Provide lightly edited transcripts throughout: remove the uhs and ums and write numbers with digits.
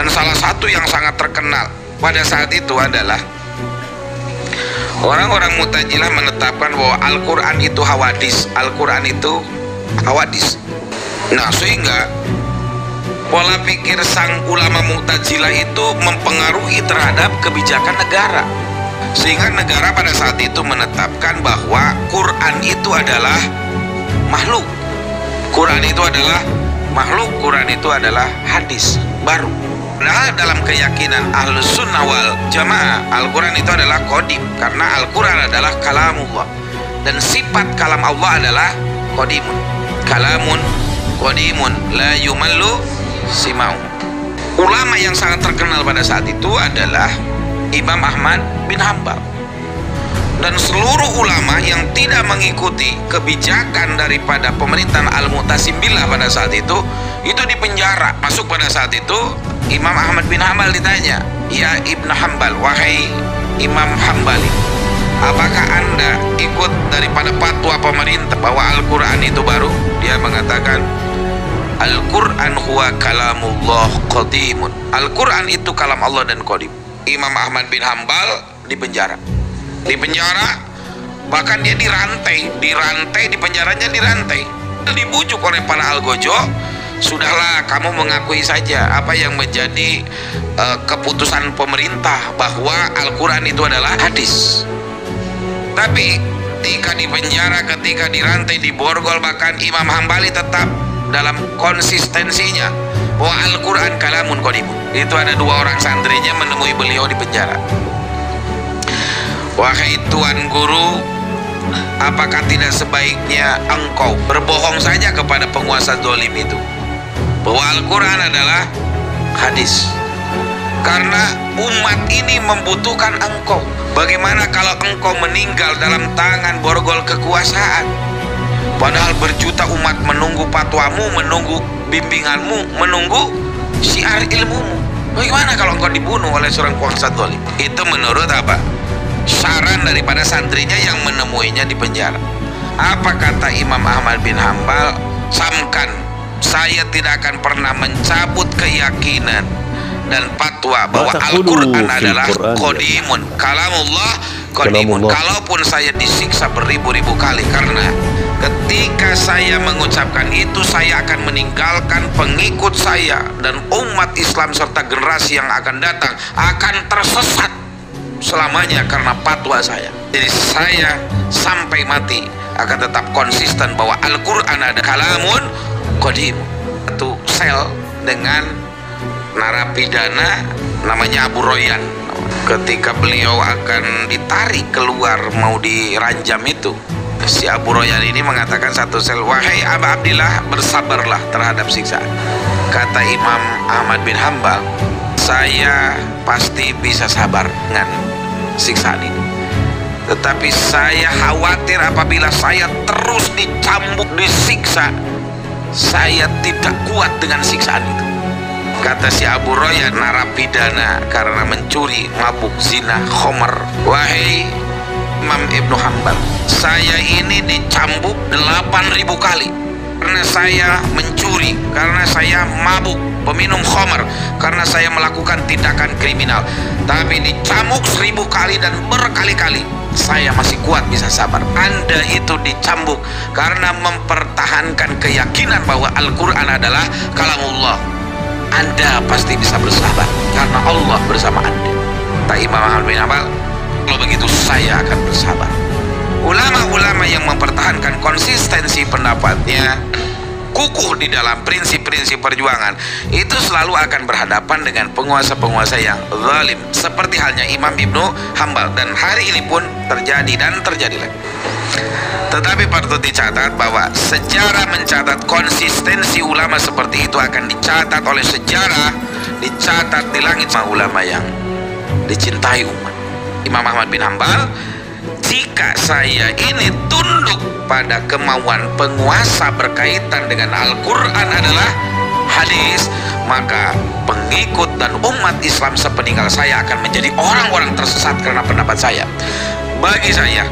Dan salah satu yang sangat terkenal pada saat itu adalah orang-orang Mu'tazilah menetapkan bahwa Al-Quran itu hawadis. Al-Quran itu hawadis. Nah, sehingga pola pikir sang ulama Mu'tazilah itu mempengaruhi terhadap kebijakan negara, sehingga negara pada saat itu menetapkan bahwa Quran itu adalah makhluk. Quran itu adalah makhluk. Quran itu adalah hadis baru. Nah, dalam keyakinan Ahlus Sunnah wal Jamaah, Al-Quran itu adalah qadim, karena Al-Quran adalah kalamullah, dan sifat kalam Allah adalah qadimun. Kalamun qadimun la yumallu simau. Ulama yang sangat terkenal pada saat itu adalah Imam Ahmad bin Hanbal, dan seluruh ulama yang tidak mengikuti kebijakan daripada pemerintahan Al-Mu'tasim billah pada saat itu dipenjara. Masuk pada saat itu Imam Ahmad bin Hanbal ditanya, "Ya Ibn Hanbal, wahai Imam Hanbali, apakah anda ikut daripada fatwa pemerintah bahwa Al-Quran itu baru?" Dia mengatakan, "Al-Quran huwa kalamullah qadimun." Al-Quran itu kalam Allah dan qadim. Imam Ahmad bin Hanbal dipenjara, bahkan dia dirantai di penjaranya, dibujuk oleh para algojo. Sudahlah, kamu mengakui saja apa yang menjadi keputusan pemerintah, bahwa Al-Quran itu adalah hadis. Tapi ketika dipenjara, ketika dirantai, diborgol, bahkan Imam Hambali tetap dalam konsistensinya bahwa Al-Quran kalamun qadimun. Itu ada dua orang santrinya menemui beliau di penjara. "Wahai Tuan Guru, apakah tidak sebaiknya engkau berbohong saja kepada penguasa zalim itu bahwa Al-Quran adalah hadis? Karena umat ini membutuhkan engkau. Bagaimana kalau engkau meninggal dalam tangan borgol kekuasaan? Padahal berjuta umat menunggu fatwamu, menunggu bimbinganmu, menunggu syiar ilmumu. Bagaimana kalau engkau dibunuh oleh seorang penguasa zalim?" Itu menurut apa? Saran daripada santrinya yang menemuinya di penjara. Apa kata Imam Ahmad bin Hanbal? "Samkan, saya tidak akan pernah mencabut keyakinan dan fatwa bahwa Al-Quran adalah qadimun, kalamullah qadimun, kalaupun saya disiksa beribu-ribu kali, karena ketika saya mengucapkan itu, saya akan meninggalkan pengikut saya, dan umat Islam serta generasi yang akan datang akan tersesat selamanya karena fatwa saya. Jadi saya sampai mati akan tetap konsisten bahwa Al-Quran ada kalamun qadim." Satu sel dengan narapidana namanya Abu Royan. Ketika beliau akan ditarik keluar mau diranjam itu, si Abu Royan ini mengatakan satu sel, "Wahai Aba Abdillah, bersabarlah terhadap siksaan." Kata Imam Ahmad bin Hanbal, "Saya pasti bisa sabar dengan siksaan ini, tetapi saya khawatir apabila saya terus dicambuk, disiksa, saya tidak kuat dengan siksaan itu." Kata si Abu Royan, narapidana karena mencuri, mabuk, zina, khomer, "Wahai Imam Ibnu Hanbal, saya ini dicambuk 8.000 kali karena saya mencuri, karena saya mabuk, peminum khomer, karena saya melakukan tindakan kriminal. Tapi dicambuk 1000 kali dan berkali-kali, saya masih kuat, bisa sabar. Anda itu dicambuk karena mempertahankan keyakinan bahwa Al-Quran adalah kalamullah. Anda pasti bisa bersabar karena Allah bersama Anda." Kata Imam Ahmad bin Hanbal, "Kalau begitu saya akan bersabar." Ulama-ulama yang mempertahankan konsistensi pendapatnya, kukuh di dalam prinsip-prinsip perjuangan, itu selalu akan berhadapan dengan penguasa-penguasa yang zalim, seperti halnya Imam Ibnu Hanbal, dan hari ini pun terjadi dan terjadi lagi. Tetapi patut dicatat bahwa sejarah mencatat konsistensi ulama seperti itu akan dicatat oleh sejarah, dicatat di langit ulama yang dicintai umat. Imam Ahmad bin Hanbal, "Jika saya ini tunduk pada kemauan penguasa berkaitan dengan Al-Quran adalah hadis, maka pengikut dan umat Islam sepeninggal saya akan menjadi orang-orang tersesat karena pendapat saya. Bagi saya,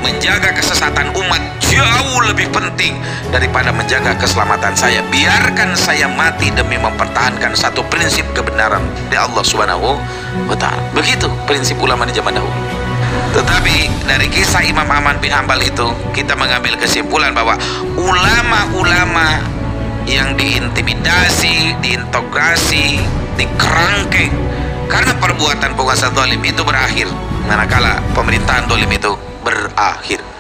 menjaga kesesatan umat jauh lebih penting daripada menjaga keselamatan saya. Biarkan saya mati demi mempertahankan satu prinsip kebenaran dari Allah Subhanahu wa Ta'ala. Begitu prinsip ulama di zaman dahulu. Tetapi dari kisah Imam Ahmad bin Hanbal itu kita mengambil kesimpulan bahwa ulama-ulama yang diintimidasi, diintegrasi, dikerangkeng karena perbuatan penguasa zalim itu berakhir manakala pemerintahan zalim itu berakhir.